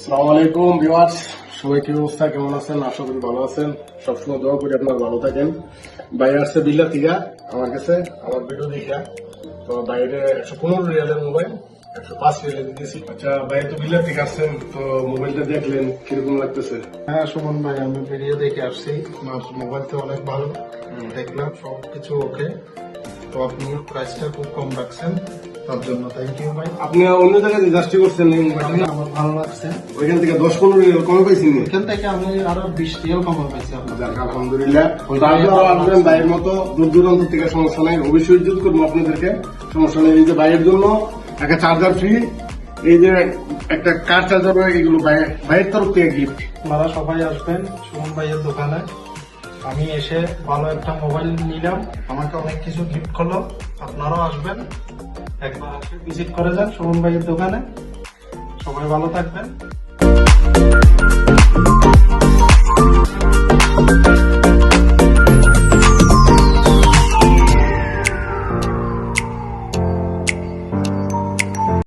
আসসালামু আলাইকুম ভিউয়ার্স, সবাই কি অবস্থা, কেমন আছেন? আশা করি ভালো আছেন। সবসময় দোয়া করি আপনারা ভালো থাকেন। বাইরে আসছে বিল্লা থেকে আমার কাছে, আমার ভিডিও দেখা তো বাইরে 115 রিয়ালের মোবাইল 105 রিয়ালে দিতেছি। আচ্ছা বাইরে তো বিল্লা থেকে আসছেন, তো মোবাইলটা দেখলেন কিরকম লাগতেছে? হ্যাঁ সুমন ভাই, আমি ভিডিও দেখে আসছি, আপনার মোবাইল তো অনেক ভালো দেখলাম, সবকিছু ওকে। তো আপনি প্রাইসটা খুব কম রাখছেন, তার জন্য থ্যাংক ইউ ভাই। আপনি অন্য জায়গায় জাস্টি করছেন এই আমি মোবাইলটা, আমার ভালো লাগছে। ওইখান থেকে 10-15 রিয়াল কমে পাইছেন। এখান থেকে আমি আরো 20 রিয়াল কমে পাইছি আপনার। যাক আলহামদুলিল্লাহ। আপনারা আসবেন বাইরের মতো দূর দূরান্ত থেকে, সমস্যা নাই, অবশ্যই ইজ্জত করবো আপনাদেরকে, সমস্যা নেই। এই যে বাইরের জন্য একটা চার্জার ফ্রি, এই যে একটা কার চার্জার, এগুলো বাইরের তরফ থেকে গিফট। আপনারা সবাই আসবেন সুমন ভাইয়ের দোকানে। আমি এসে ভালো একটা মোবাইল নিলাম, আমাকে অনেক কিছু গিফট করলো। আপনারাও আসবেন, একবার আসে ভিজিট করে যান সুমন ভাইয়ের দোকানে। সবাই ভালো থাকবেন।